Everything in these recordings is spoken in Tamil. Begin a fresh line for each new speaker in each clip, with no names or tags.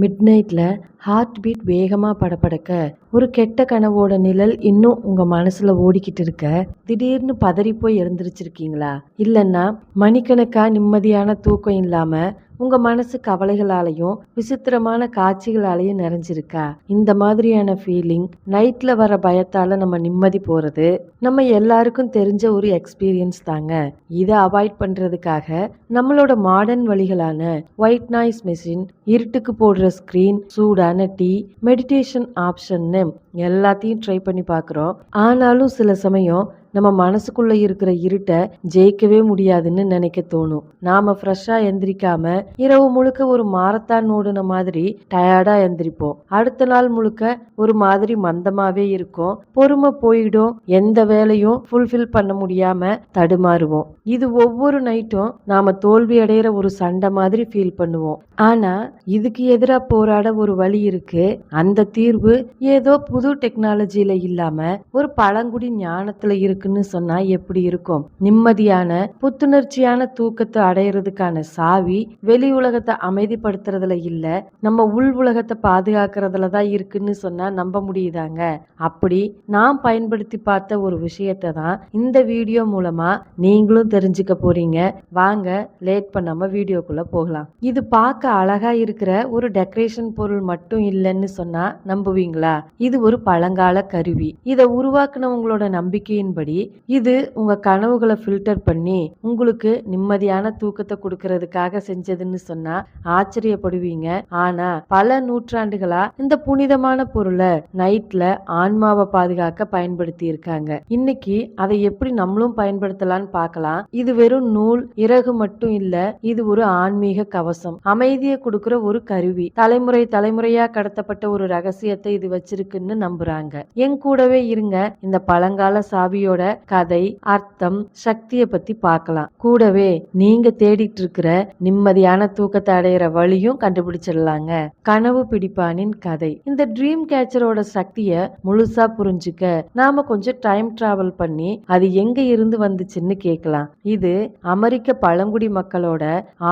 மிட் நைட்ல ஹார்ட் பீட் வேகமா படபடக்க ஒரு கெட்ட கனவோட நிழல் இன்னும் உங்க மனசுல ஓடிக்கிட்டு இருக்க திடீர்னு பதறி போய் எழுந்திருச்சிருக்கீங்களா? இல்லைன்னா மணிக்கணக்கா நிம்மதியான தூக்கம் இல்லாம உங்க மனசு கவலைகளாலையும் விசித்திரமான காட்சிகளாலையும் நிறைஞ்சிருக்கா? இந்த மாதிரியான ஃபீலிங், நைட்ல வர பயத்தால நம்ம நிம்மதி போறது நம்ம எல்லாருக்கும் தெரிஞ்ச ஒரு எக்ஸ்பீரியன்ஸ் தாங்க. இதை அவாய்ட் பண்றதுக்காக நம்மளோட மாடர்ன் வழிகளான ஒயிட் நாய்ஸ் மெஷின், இருட்டுக்கு போடுற ஸ்கிரீன், சூடான டீ, மெடிடேஷன் ஆப்ஷன்னு எல்லாத்தையும் ட்ரை பண்ணி பார்க்குறோம். ஆனாலும் சில சமயம் நம்ம மனசுக்குள்ள இருக்கிற இருட்டை ஜெயிக்கவே முடியாதுன்னு நினைக்க தோணும். நாம ஃப்ரெஷ்ஷா எந்திரிக்காம இரவு முழுக்க ஒரு மாரத்தான் ஓடுன மாதிரி டயர்டா எந்திரிப்போம். அடுத்த நாள் முழுக்க ஒரு மாதிரி மந்தமாவே இருக்கும். பொறுமை போயிடும். எந்த வேலையும் ஃபுல்ஃபில் பண்ண முடியாம தடுமாறுவோம். இது ஒவ்வொரு நைட்டும் நாம தோல்வி அடைகிற ஒரு சண்டை மாதிரி ஃபீல் பண்ணுவோம். ஆனா இதுக்கு எதிராக போராட ஒரு வழி இருக்கு. அந்த தீர்வு ஏதோ புது டெக்னாலஜியில இல்லாம ஒரு பழங்குடி ஞானத்துல இருக்குன்னு சொன்னா எப்படி இருக்கும்? நிம்மதியான புத்துணர்ச்சியான தூக்கத்தை அடையிறதுக்கான சாவி வெளி உலகத்தை அமைதிப்படுத்துறதுல இல்ல, நம்ம உள் உலகத்தை பாதுகாக்கிறதுல தான் இருக்குன்னு சொன்னா நம்ப முடியுதாங்க? அப்படி நான் பயன்படுத்தி பார்த்த ஒரு விஷயத்தை தான் இந்த வீடியோ மூலமா நீங்களும் தெரிஞ்சுக்க போறீங்க. வாங்க லேட் பண்ணாம வீடியோக்குள்ள போகலாம். இது பார்க்க அழகா இருக்கிற ஒரு டெக்கரேஷன் பொருள் மட்டும் இல்லைன்னு சொன்னா நம்புவீங்களா? இது ஒரு பழங்கால கருவி. இதை உருவாக்குனவங்களோட நம்பிக்கையின்படி இது உங்க கனவுகளை ஃபில்டர் பண்ணி உங்களுக்கு நிம்மதியான தூக்கத்தை கொடுக்கறதுக்காக செஞ்சதுன்னு சொன்னா ஆச்சரியப்படுவீங்க. ஆனா பல நூற்றாண்டுகளா இந்த புனிதமான பொருளை நைட்ல ஆன்மாவை பாதுகாக்க பயன்படுத்தி இருக்காங்க. இன்னைக்கு அதை எப்படி நம்மளும் பயன்படுத்தலாம்னு பார்க்கலாம். இது வெறும் நூல், இறகு மட்டும் இல்ல, இது ஒரு ஆன்மீக கவசம், அமைதியை கொடுக்கிற ஒரு கருவி. தலைமுறை தலைமுறையா கடத்தப்பட்ட ஒரு ரகசியத்தை இது வச்சிருக்குன்னு நம்புறாங்க. என் கூடவே இருங்க, இந்த பழங்கால சாவியோட கதை, அர்த்தம், சக்தியை பத்தி பார்க்கலாம். கூடவே நீங்க தேடிட்டு இருக்கிற நிம்மதியான தூக்கத்தை அடையிற வழியும் கண்டுபிடிச்சிடலாங்க. கனவு பிடிப்பானின் கதை. இந்த ட்ரீம் கேச்சரோட சக்தியை முழுசா புரிஞ்சுக்க நாம கொஞ்சம் டைம் டிராவல் பண்ணி அது எங்க இருந்து வந்துச்சுன்னு கேட்கலாம். இது அமெரிக்க பழங்குடி மக்களோட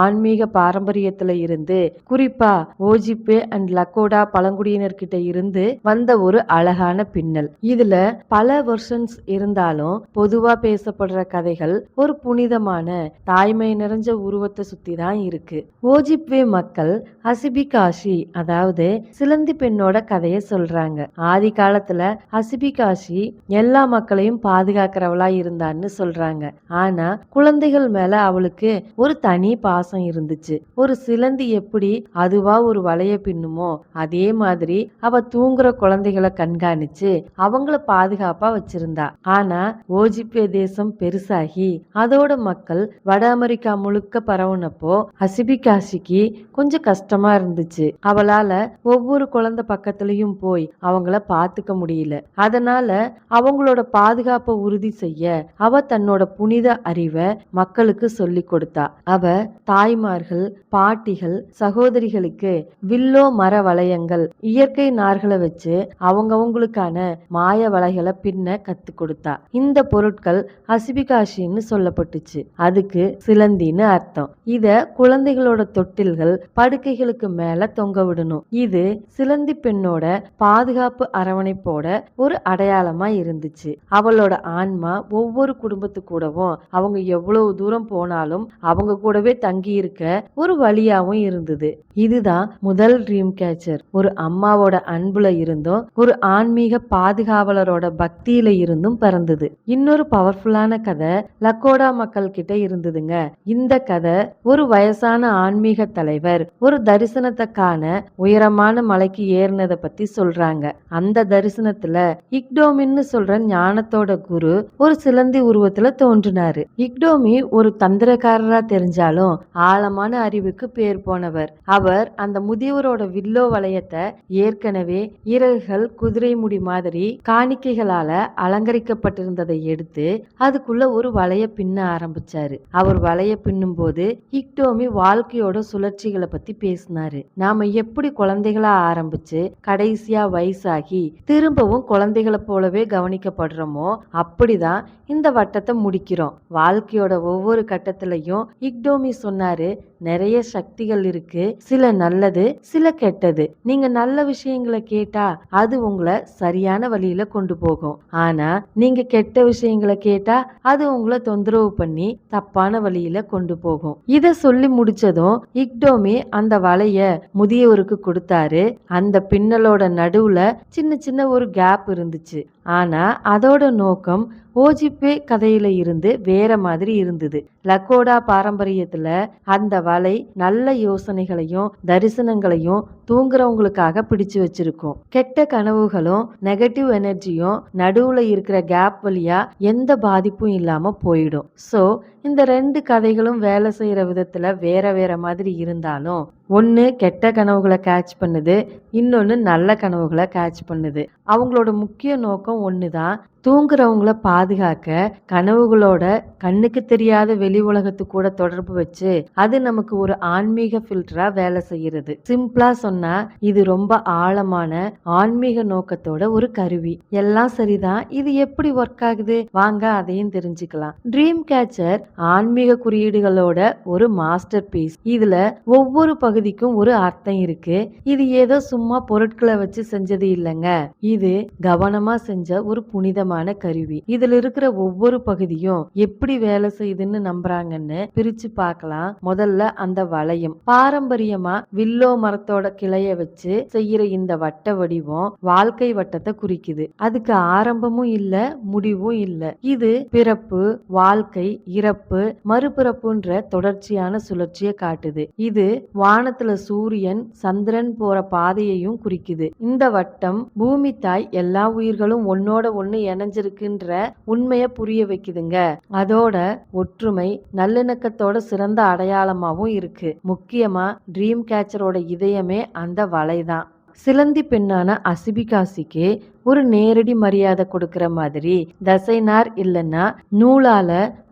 ஆன்மீக பாரம்பரியத்துல இருந்து, குறிப்பா ஓஜிப்பே அண்ட் லக்கோடா பழங்குடியினர்கிட்ட இருந்து வந்த ஒரு அழகான பின்னல். இதுல பல வெர்ஷன்ஸ் இருந்தாலும் பொதுவா பேசப்படுற கதைகள் ஒரு புனிதமான தாய்மை நிறைஞ்ச உருவத்தை சுத்தி தான் இருக்கு. ஓஜிப்வே மக்கள் அசிபிகாஷி, அதாவது சிலந்தி பெண்ணோட கதையை சொல்றாங்க. ஆதி காலத்துல அசிபிகாஷி எல்லா மக்களையும் பாதுகாக்கிறவளா இருந்தான்னு சொல்றாங்க. ஆனா குழந்தைகள் மேல அவளுக்கு ஒரு தனி பாசம் இருந்துச்சு. ஒரு சிலந்தி எப்படி அதுவா ஒரு வலைய பின்னுமோ அதே மாதிரி அவ தூங்குற குழந்தைகளை கண்காணிச்சு அவங்கள பாதுகாப்பா வச்சிருந்தா. ஆனா ஓஜிப்பே தேசம் பெருசாகி அதோட மக்கள் வட அமெரிக்கா முழுக்க பரவுனப்போ அசிபிகாஷிக்கு கொஞ்சம் கஷ்டமா இருந்துச்சு. அவளால ஒவ்வொரு குழந்தை பக்கத்துலயும் போய் அவங்கள பாத்துக்க முடியல. அதனால அவங்களோட பாதுகாப்பை உறுதி செய்ய அவ தன்னோட புனித அறிவை மக்களுக்கு சொல்லி கொடுத்தா. அவ தாய்மார்கள், பாட்டிகள், சகோதரிகளுக்கு வில்லோ மர வளையங்கள், இயற்கை நார்களை வச்சு அவங்கவுங்களுக்கான மாய வலைகளை பின்ன கத்து கொடுத்தா. இந்த பொருட்கள் அசிபிகாஷின்னு சொல்லப்பட்டுச்சு. அதுக்கு சிலந்தின்னு அர்த்தம். இத குழந்தைகளோட தொட்டில்கள், படுக்கைகளுக்கு மேல தொங்க விடணும். இது சிலந்தி பெண்ணோட பாதுகாப்பு அரவணைப்போட ஒரு அடையாளமா இருந்துச்சு. அவளோட ஆன்மா ஒவ்வொரு குடும்பத்து கூடவும் அவங்க எவ்வளவு தூரம் போனாலும் அவங்க கூடவே தங்கி இருக்க ஒரு வழியாவும் இருந்தது. இதுதான் முதல் ட்ரீம் கேச்சர். ஒரு அம்மாவோட அன்புல இருந்தும் ஒரு ஆன்மீக பாதுகாவலரோட பக்தியில இருந்தும் பிறந்தது. இன்னொரு பவர்ஃபுல்லான கதை லக்கோடா மக்கள் கிட்ட இருந்ததுங்க. இந்த கதை ஒரு வயசான ஆன்மீக தலைவர் ஒரு தரிசனத்தை காண உயரமான மலைக்கு ஏறினதை பத்தி சொல்றாங்க. அந்த தரிசனத்துல இக்டோமின்னு சொல்ற ஞானத்தோட குரு ஒரு சிலந்தி உருவத்துல தோன்றினாரு. இக்டோமி ஒரு தந்திரக்காரரா தெரிஞ்சாலும் ஆழமான அறிவுக்கு பேர் போனவர். அவர் அந்த முதியவரோட வில்லோ வளையத்தை ஏற்கனவே இறகுகள், குதிரை முடி மாதிரி காணிக்கைகளால அலங்கரிக்கப்பட்டிருந்ததை எடுத்து அதுக்குள்ள ஒரு வளைய பின்ன ஆரம்பிச்சாரு. அவர் வளைய பின்னும் போது இக்டோமி வாழ்க்கையோட சுழற்சிகளை பத்தி பேசினாரு. நாம எப்படி குழந்தைகளா ஆரம்பிச்சு கடைசியா வயசாகி திரும்பவும் குழந்தைகளை போலவே கவனிக்கப்படுறோமோ அப்படிதான் இந்த வட்டத்தை முடிக்கிறோம். வாழ்க்கையோட ஒவ்வொரு கட்டத்திலையும் இக்டோமி சொன்னாரு, நிறைய சக்திகள் இருக்கு. சில நல்லது, சில கெட்டது. நீங்க நல்ல விஷயங்களை கேட்டா அது உங்களை சரியான வழியில கொண்டு போகும். ஆனா நீங்க கெட்ட விஷயங்களை கேட்டா அது உங்களை தொந்தரவு பண்ணி தப்பான வழியில கொண்டு போகும். இத சொல்லி முடிச்சதும் இக்டோமி அந்த வலைய முதியவருக்கு கொடுத்தாரு. அந்த பின்னலோட நடுவுல சின்ன சின்ன ஒரு கேப் இருந்துச்சு. ஆனா அதோட நோக்கம் ஓஜிபே கதையில இருந்து வேற மாதிரி இருந்தது. லக்கோடா பாரம்பரியத்துல அந்த வலை நல்ல யோசனைகளையும் தரிசனங்களையும் தூங்குறவங்களுக்காக பிடிச்சு வச்சிருக்கும். கெட்ட கனவுகளும் நெகட்டிவ் எனர்ஜியும் நடுவுல இருக்கிற கேப் வழியா எந்த பாதிப்பும் இல்லாம போயிடும். சோ இந்த ரெண்டு கதைகளும் வேலை செய்யற விதத்துல வேற வேற மாதிரி இருந்தாலும் ஒன்னு கெட்ட கனவுகளை கேட்ச் பண்ணுது, இன்னொன்னு நல்ல கனவுகளை கேட்ச் பண்ணுது. அவங்களோட முக்கிய நோக்கம் ஒண்ணுதான். தூங்குறவங்கள பாதுகாக்க கனவுகளோட கண்ணுக்கு தெரியாத வெளி உலகத்து கூட தொடர்பு வச்சு அது நமக்கு ஒரு ஆன்மீக ஃபில்டரா வேலை செய்யறது. சிம்பிளா சொன்னா இது ரொம்ப ஆழமான ஆன்மீக நோக்கத்தோட ஒரு கருவி. எல்லாம் சரிதான், இது எப்படி ஒர்க் ஆகுது வாங்க அதையும் தெரிஞ்சுக்கலாம். ட்ரீம் கேச்சர் ஆன்மீக குறியீடுகளோட ஒரு மாஸ்டர் பீஸ். இதுல ஒவ்வொரு பகுதிக்கும் ஒரு அர்த்தம் இருக்கு. இது ஏதோ சும்மா பொருட்களை வச்சு செஞ்சது இல்லைங்க. இது கவனமா செஞ்ச ஒரு புனிதமான கருவி. இதுல இருக்கிற ஒவ்வொரு பகுதியும் எப்படி வேலை செய்யுதுன்னு நம்புறாங்கன்னு பிரிச்சு பார்க்கலாம். முதல்ல அந்த வளையம். பாரம்பரியமா வில்லோ மரத்தோட கிளைய வச்சு செய்யற இந்த வட்ட வடிவம் வாழ்க்கை வட்டத்தை குறிக்குது. அதுக்கு ஆரம்பமும் இல்ல, முடிவும் இல்ல. இது பிறப்பு, வாழ்க்கை, இறப்பு, மறுபிறப்புன்ற தொடர்ச்சியான சுழற்சியை காட்டுது. இது வானத்துல சூரியன் சந்திரன் போற பாதையையும் குறிக்குது. இந்த வட்டம் பூமி தாய் எல்லா உயிர்களும் ஒன்னோட ஒண்ணு இணைஞ்சிருக்குன்ற உண்மைய புரிய வைக்குதுங்க. அதோட ஒற்றுமை நல்லிணக்கத்தோட சிறந்த அடையாளமாவும் இருக்கு. முக்கியமா ட்ரீம் கேச்சரோட இதயமே அந்த வலைதான். சிலந்தி பெண்ணான அசிபிகாசிக்கு ஒரு நேரடி மரியாதை கொடுக்கிற மாதிரி தசைநார் இல்லைன்னா நூலால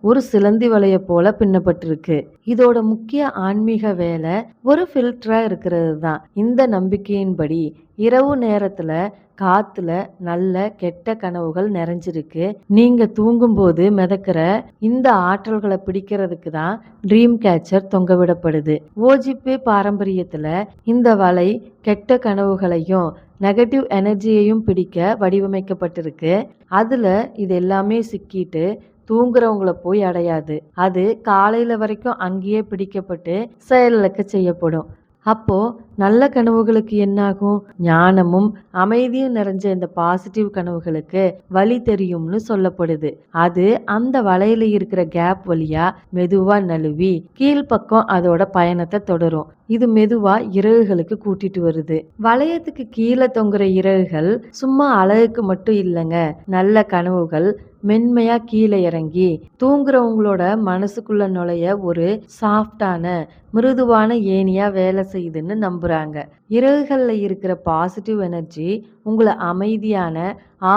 ஒரு சிலந்தி வலைய போல பின்னப்பட்டிருக்கு. இதோட முக்கிய ஆன்மீக வேலை ஒரு ஃபில்டரா இருக்கிறது தான். இந்த நம்பிக்கையின்படி இரவு நேரத்துல காத்துல நல்ல கெட்ட கனவுகள் நிறைஞ்சிருக்கு. நீங்க தூங்கும்போது மிதக்கிற இந்த ஆற்றல்களை பிடிக்கிறதுக்கு தான் ட்ரீம் கேச்சர் தொங்க விடப்படுது. ஓஜிபே பாரம்பரியத்துல இந்த வலை கெட்ட கனவுகளையும் நெகட்டிவ் எனர்ஜியையும் பிடிக்க வடிவமைக்கப்பட்டிருக்கு. அதுல இது எல்லாமே சிக்கிட்டு தூங்குறவங்கள போய் அடையாது. அது காலையில வரைக்கும் அங்கேயே பிடிக்கப்பட்டு செயலிழக்க செய்யப்படும். அப்போ நல்ல கனவுகளுக்கு என்னாகும்? ஞானமும் அமைதியும் நிறைஞ்ச இந்த பாசிட்டிவ் கனவுகளுக்கு வழி தெரியும்னு சொல்லப்படுது. அது அந்த வலையில இருக்கிற கேப் வழியா மெதுவா நழுவி கீழ்பக்கம் அதோட பயணத்தை தொடரும். இது மெதுவா இறகுகளுக்கு கூட்டிட்டு வருது. வளையத்துக்கு கீழே தொங்குற இறகுகள் சும்மா அழகுக்கு மட்டும் இல்லைங்க. நல்ல கனவுகள் மென்மையா கீழே இறங்கி தூங்குறவங்களோட மனசுக்குள்ள நுழைய ஒரு சாஃப்டான மிருதுவான ஏனியா வேலை செய்யுதுன்னு நம்புறாங்க. இறகுகள்ல இருக்கிற பாசிட்டிவ் எனர்ஜி உங்களை அமைதியான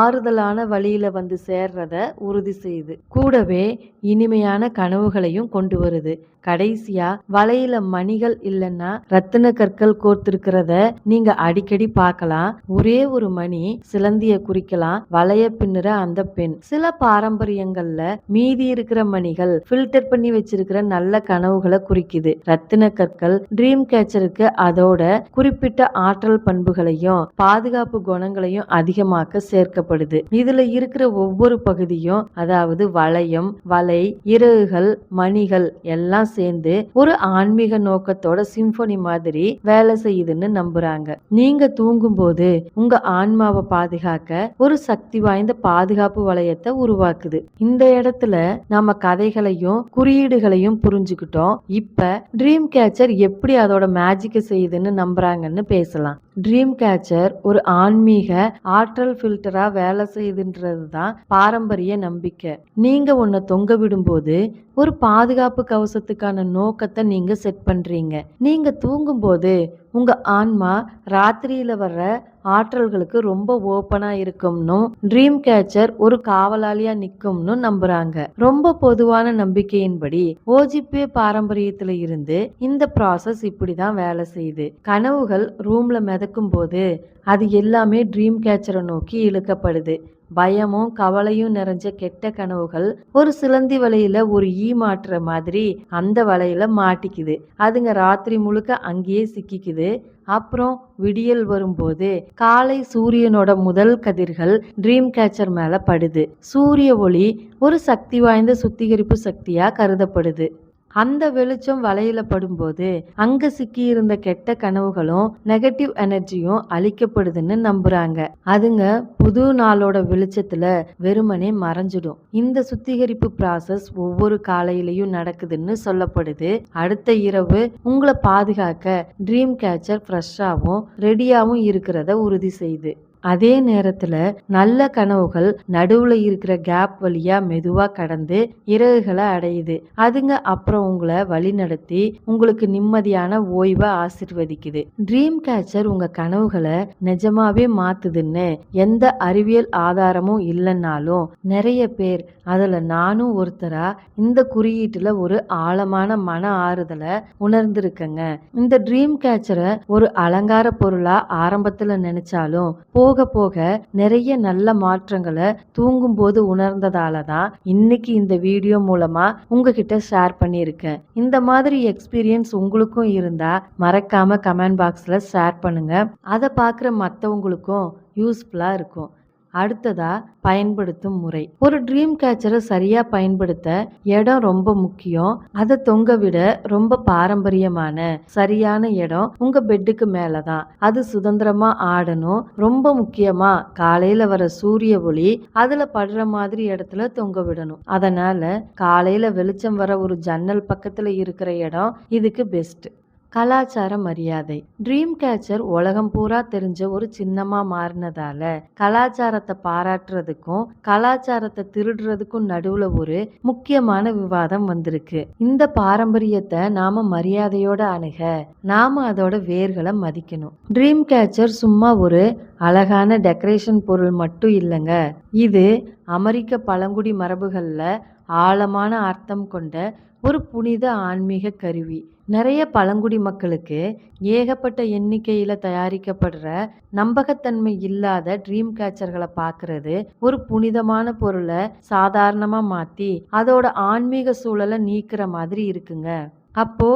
ஆறுதலான வழியில வந்து சேர்றத உறுதி செய்யுது. கூடவே இனிமையான கனவுகளையும் கொண்டு வருது. கடைசியா வலையில மணிகள் இல்லைன்னா ரத்தின கற்கள் கோர்த்திருக்கிறத நீங்க அடிக்கடி பார்க்கலாம். ஒரே ஒரு மணி சிலந்திய குறிக்கலாம். வலைய பின்னுற அந்த பெண். சில பாரம்பரியங்கள்ல மீதி இருக்கிற மணிகள் ஃபில்டர் பண்ணி வச்சிருக்கிற நல்ல கனவுகளை குறிக்குது. ரத்தின கற்கள் ட்ரீம் கேச்சருக்கு அதோட குறிப்பிட்ட ஆற்றல் பண்புகளையும் பாதுகாப்பு குணங்களையும் அதிகமாக்க சேர்க்கப்படுது. இதுல இருக்கிற ஒவ்வொரு பகுதியும், அதாவது வளையம், வலை, இறகுகள், மணிகள் எல்லாம் சேர்ந்து ஒரு ஆன்மீக நோக்கத்தோட சிம்பனி மாதிரி வேலை செய்யுதுன்னு நம்புறாங்க. நீங்க தூங்கும் போது உங்க ஆன்மாவை பாதுகாக்க ஒரு சக்தி வாய்ந்த பாதுகாப்பு வளையத்தை உருவாக்குது. இந்த இடத்துல நாம கதைகளையும் குறியீடுகளையும் புரிஞ்சுக்கிட்டோம். இப்ப ட்ரீம் கேச்சர் எப்படி அதோட மேஜிக்கை செய்யுதுன்னு நம்புறாங்கன்னு பேசலாம். ட்ரீம் கேச்சர் ஒரு ஆன்மீக ஆற்றல் ஃபில்டரா வேலை செய்யுதுன்றது தான் பாரம்பரிய நம்பிக்கை. நீங்க ஒன்ன தொங்க விடும்போது ஒரு பாதுகாப்பு கவசத்துக்கான நோக்கத்தை நீங்க செட் பண்றீங்க. நீங்க தூங்கும்போது உங்க ஆன்மா ராத்திரியில வர்ற ஆற்றல்களுக்கு ரொம்ப ஓப்பனா இருக்கும்னும் ட்ரீம் கேச்சர் ஒரு காவலாளியா நிக்கும்னு நம்புறாங்க. ரொம்ப பொதுவான நம்பிக்கையின்படி ஓஜிபே பாரம்பரியத்துல இருந்து இந்த ப்ராசஸ் இப்படிதான் வேலை செய்யுது. கனவுகள் ரூம்ல மிதக்கும் போது அது எல்லாமே ட்ரீம் கேச்சரை நோக்கி இழுக்கப்படுது. பயமும் கவலையும் நிறைஞ்ச கெட்ட கனவுகள் ஒரு சிலந்தி வலையில ஒரு ஈ மாட்டுற மாதிரி அந்த வலையில மாட்டிக்குது. அதுங்க ராத்திரி முழுக்க அங்கேயே சிக்கிக்குது. அப்புறம் விடியல் வரும்போது காலை சூரியனோட முதல் கதிர்கள் ட்ரீம் கேச்சர் மேல படுது. சூரிய ஒளி ஒரு சக்தி வாய்ந்த சுத்திகரிப்பு சக்தியா கருதப்படுது. அந்த வெளிச்சம் வலையில படும்போது அங்க சிக்கி இருந்த கெட்ட கனவுகளும் நெகட்டிவ் எனர்ஜியும் அழிக்கப்படுதுன்னு நம்புறாங்க. அதுங்க புது நாளோட வெளிச்சத்துல வெறுமனே மறைஞ்சிடும். இந்த சுத்திகரிப்பு ப்ராசஸ் ஒவ்வொரு காலையிலயும் நடக்குதுன்னு சொல்லப்படுது. அடுத்த இரவு உங்களை பாதுகாக்க ட்ரீம் கேச்சர் ஃப்ரெஷ்ஷாவும் ரெடியாவும் இருக்கிறத உறுதி செய்யுது. அதே நேரத்துல நல்ல கனவுகள் நடுவுல இருக்கிற கேப் வழியா மெதுவா கடந்து இறகுகளை அடையுது. அதுங்க அப்புறம் உங்களை வழி நடத்தி உங்களுக்கு நிம்மதியான ஓய்வை ஆசீர்வதிக்குது. ட்ரீம் கேச்சர் உங்க கனவுகளை நிஜமாவே மாத்துதுன்னு எந்த அறிவியல் ஆதாரமும் இல்லைன்னாலும் நிறைய பேர், அதுல நானும் ஒருத்தரா, இந்த குறியீட்டுல ஒரு ஆழமான மன ஆறுதலை உணர்ந்திருக்கங்க. இந்த ட்ரீம் கேச்சரை ஒரு அலங்கார பொருளா ஆரம்பத்துல நினைச்சாலும் போக போக நிறைய நல்ல மாற்றங்களை தூங்கும் போது உணர்ந்ததால தான் இன்னைக்கு இந்த வீடியோ மூலமா உங்ககிட்ட ஷேர் பண்ணியிருக்கேன். இந்த மாதிரி எக்ஸ்பீரியன்ஸ் உங்களுக்கும் இருந்தா மறக்காம கமெண்ட் பாக்ஸ்ல ஷேர் பண்ணுங்க. அதை பார்க்குற மற்றவங்களுக்கும் யூஸ்ஃபுல்லா இருக்கும். அடுத்ததா பயன்படுத்தும் முறை. ஒரு ட்ரீம் கேச்சரை சரியா பயன்படுத்த இடம் ரொம்ப முக்கியம். அதை தொங்க விட ரொம்ப பாரம்பரியமான சரியான இடம் உங்க பெட்டுக்கு மேலதான். அது சுதந்திரமா ஆடணும். ரொம்ப முக்கியமா காலையில வர சூரிய ஒளி அதுல படுற மாதிரி இடத்துல தொங்க விடணும். அதனால காலையில வெளிச்சம் வர ஒரு ஜன்னல் பக்கத்துல இருக்கிற இடம் இதுக்கு பெஸ்ட். கலாச்சார மரியாதை. ட்ரீம் கேச்சர் உலகம் பூரா தெரிஞ்ச ஒரு சின்னமா மாறினதால கலாச்சாரத்தை பாராட்டுறதுக்கும் கலாச்சாரத்தை திருடுறதுக்கும் நடுவுல ஒரு முக்கியமான விவாதம் வந்திருக்கு. இந்த பாரம்பரியத்தை நாம மரியாதையோட அணுக நாம அதோட வேர்களை மதிக்கணும். ட்ரீம் கேச்சர் சும்மா ஒரு அழகான டெக்கரேஷன் பொருள் மட்டும் இல்லைங்க. இது அமெரிக்க பழங்குடி மரபுகள்ல ஆழமான அர்த்தம் கொண்ட ஒரு புனித ஆன்மீக கருவி. நிறைய பழங்குடி மக்களுக்கு ஏகப்பட்ட எண்ணிக்கையில தயாரிக்கப்படுற நம்பகத்தன்மை இல்லாத ட்ரீம் கேச்சர்களை பார்க்கறது ஒரு புனிதமான பொருளை சாதாரணமா மாத்தி அதோட ஆன்மீக சூழலை நீக்கிற மாதிரி இருக்குங்க. அப்போ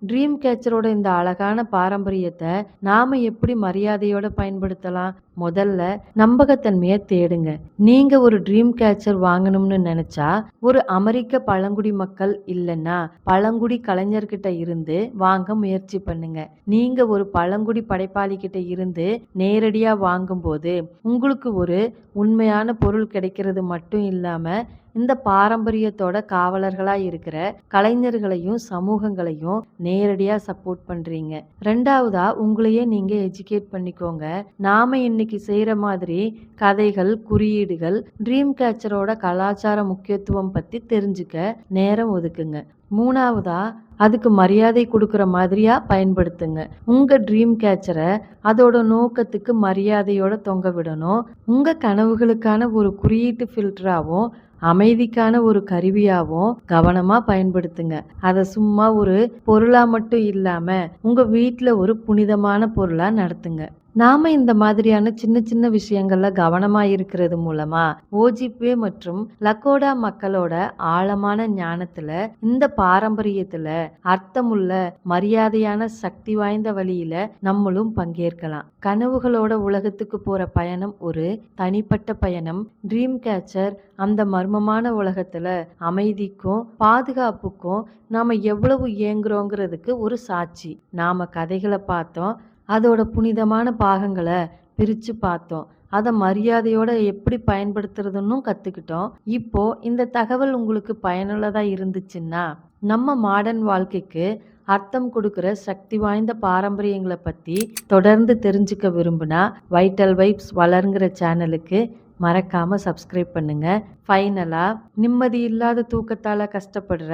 ட்ரீம் கேச்சரோட இந்த அழகான பாரம்பரியத்தை நாம எப்படி மரியாதையோட பயன்படுத்தலாம்? முதல்ல நம்பகத்தன்மையை தேடுங்க. நீங்க ஒரு ட்ரீம் கேச்சர் வாங்கணும்னு நினைச்சா ஒரு அமெரிக்க பழங்குடி மக்கள் இல்லைன்னா பழங்குடி கலைஞர்கிட்ட இருந்து வாங்க முயற்சி பண்ணுங்க. நீங்க ஒரு பழங்குடி படைப்பாளி கிட்ட இருந்து நேரடியா வாங்கும்போது உங்களுக்கு ஒரு உண்மையான பொருள் கிடைக்கிறது மட்டும் இல்லாம இந்த பாரம்பரியத்தோட காவலர்களா இருக்கிற கலைஞர்களையும் சமூகங்களையும் நேரடியா சப்போர்ட் பண்றீங்க. ரெண்டாவதா உங்களையே நீங்க எஜுகேட் பண்ணிக்கோங்க. நாம இன்னைக்கு செய்யற மாதிரி கதைகள், குறியீடுகள், ட்ரீம் கேச்சரோட கலாச்சார முக்கியத்துவம் பத்தி தெரிஞ்சுக்க நேரம் ஒதுக்குங்க. மூணாவதா அதுக்கு மரியாதை கொடுக்குற மாதிரியா பயன்படுத்துங்க. உங்க ட்ரீம் கேச்சரை அதோட நோக்கத்துக்கு மரியாதையோட தொங்க விடணும். உங்க கனவுகளுக்கான ஒரு குறியீட்டு ஃபில்டராகவும் அமைதிக்கான ஒரு கருவியாகவும் கவனமா பயன்படுத்துங்க. அதை சும்மா ஒரு பொருளா மட்டும் இல்லாம உங்க வீட்டுல ஒரு புனிதமான பொருளா நடத்துங்க. நாம இந்த மாதிரியான சின்ன சின்ன விஷயங்கள்ல கவனமா இருக்கிறது மூலமா ஓஜிபே மற்றும் லக்கோடா மக்களோட ஆழமான ஞானத்துல இந்த பாரம்பரியத்துல அர்த்தமுள்ள மரியாதையான சக்தி வாய்ந்த வழியில நம்மளும் பங்கேற்கலாம். கனவுகளோட உலகத்துக்கு போற பயணம் ஒரு தனிப்பட்ட பயணம். ட்ரீம் கேச்சர் அந்த மர்மமான உலகத்துல அமைதிக்கும் பாதுகாப்புக்கும் நாம எவ்வளவு இயங்குறோங்கிறதுக்கு ஒரு சாட்சி. நாம கதைகளை பார்த்தோம், அதோட புனிதமான பாகங்களை பிரிச்சு பார்த்தோம், அதை மரியாதையோட எப்படி பயன்படுத்துறதுன்னு கத்துக்கிட்டோம். இப்போ இந்த தகவல் உங்களுக்கு பயனுள்ளதா இருந்துச்சுன்னா நம்ம மாடர்ன் வாழ்க்கைக்கு அர்த்தம் கொடுக்கிற சக்தி வாய்ந்த பாரம்பரியங்களை பத்தி தொடர்ந்து தெரிஞ்சுக்க விரும்புனா வைட்டல் வைப்ஸ் வளர்ங்கிற சேனலுக்கு மறக்காம சப்ஸ்கிரைப் பண்ணுங்க. ஃபைனலா நிம்மதி இல்லாத தூக்கத்தால கஷ்டப்படுற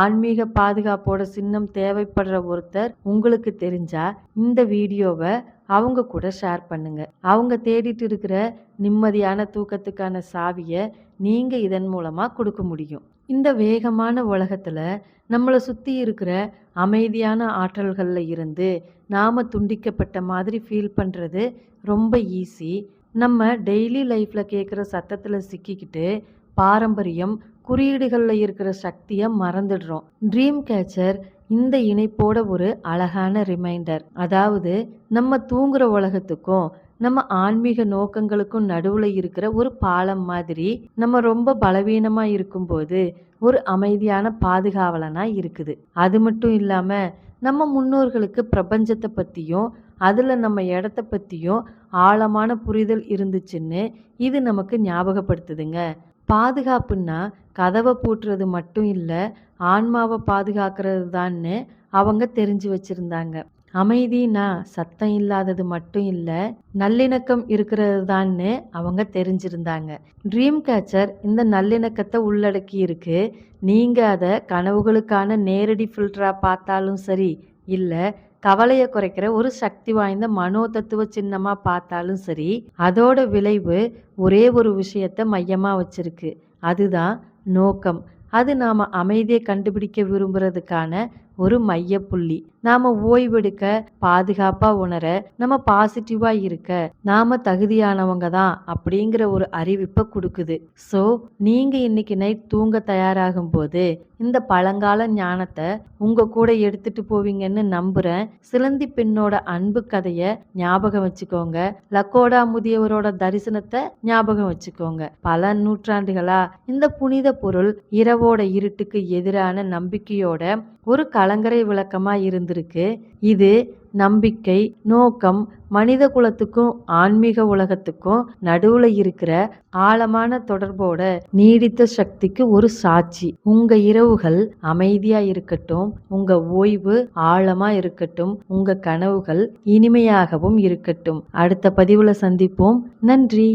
ஆன்மீக பாதுகாப்போட சின்னம் தேவைப்படுற ஒருத்தர் உங்களுக்கு தெரிஞ்சா இந்த வீடியோவை அவங்க கூட ஷேர் பண்ணுங்க. அவங்க தேடிட்டு இருக்கிற நிம்மதியான தூக்கத்துக்கான சாவியை நீங்க இதன் மூலமா கொடுக்க முடியும். இந்த வேகமான உலகத்துல நம்மளை சுத்தி இருக்கிற அமைதியான ஆற்றல்கள்ல இருந்து நாம துண்டிக்கப்பட்ட மாதிரி ஃபீல் பண்றது ரொம்ப ஈஸி. நம்ம டெய்லி லைஃப்ல கேட்குற சத்தத்துல சிக்கிக்கிட்டு பாரம்பரியம், குறியீடுகள்ல இருக்கிற சக்திய மறந்துடுறோம். ட்ரீம் கேச்சர் இந்த இணைப்போட ஒரு அழகான ரிமைண்டர். அதாவது நம்ம தூங்குற உலகத்துக்கும் நம்ம ஆன்மீக நோக்கங்களுக்கும் நடுவுல இருக்கிற ஒரு பாலம் மாதிரி, நம்ம ரொம்ப பலவீனமா இருக்கும்போது ஒரு அமைதியான பாதுகாவலனா இருக்குது. அது மட்டும் இல்லாம நம்ம முன்னோர்களுக்கு பிரபஞ்சத்தை பத்தியும் அதுல நம்ம இடத்த பத்தியும் ஆழமான புரிதல் இருந்துச்சுன்னு இது நமக்கு ஞாபகப்படுத்துதுங்க. பாதுகாப்புன்னா கதவை பூட்டுறது மட்டும் இல்ல, ஆன்மாவை பாதுகாக்கிறது தான்னு அவங்க தெரிஞ்சு வச்சிருந்தாங்க. அமைதினா சத்தம் இல்லாதது மட்டும் இல்ல, நல்லிணக்கம் இருக்கிறது தான்னு அவங்க தெரிஞ்சிருந்தாங்க. ட்ரீம் கேச்சர் இந்த நல்லிணக்கத்தை உள்ளடக்கி இருக்கு. நீங்க அத கனவுகளுக்கான நேரடி ஃபில்டரா பார்த்தாலும் சரி, இல்ல கவலைய குறைக்கிற ஒரு சக்தி வாய்ந்த மனோ தத்துவ சின்னமா பார்த்தாலும் சரி, அதோட விளைவு ஒரே ஒரு விஷயத்த மையமா வச்சிருக்கு. அதுதான் நோக்கம். அது நாம அமைதியை கண்டுபிடிக்க விரும்புறதுக்கான ஒரு மையப்புள்ளி. நாம ஓய்வெடுக்க, பாதுகாப்பா உணர, நம்ம பாசிட்டிவா இருக்க, நாம தகுதியானவங்க தான் அப்படிங்கிற ஒரு அறிவிப்பை கொடுக்குது. ஸோ நீங்க இன்னைக்கு நைட் தூங்க தயாராகும் போது இந்த பழங்கால ஞானத்தை உங்க கூட எடுத்துட்டு போவீங்கன்னு நம்புறேன். சிலந்தி பெண்ணோட அன்பு கதைய ஞாபகம் வச்சுக்கோங்க. லக்கோடா முதியவரோட தரிசனத்தை ஞாபகம் வச்சுக்கோங்க. பல நூற்றாண்டுகளா இந்த புனித பொருள் இரவோட இருட்டுக்கு எதிரான நம்பிக்கையோட ஒரு கலங்கரை விளக்கமா இருந்திருக்கு. இது நம்பிக்கை, நோக்கம், மனித குலத்துக்கும் ஆன்மீக உலகத்துக்கும் நடுவுல இருக்கிற ஆழமான தொடர்போட நீடித்த சக்திக்கு ஒரு சாட்சி. உங்க இரவுகள் அமைதியா இருக்கட்டும், உங்க ஓய்வு ஆழமா இருக்கட்டும், உங்க கனவுகள் இனிமையாகவும் இருக்கட்டும். அடுத்த பதிவுல சந்திப்போம். நன்றி.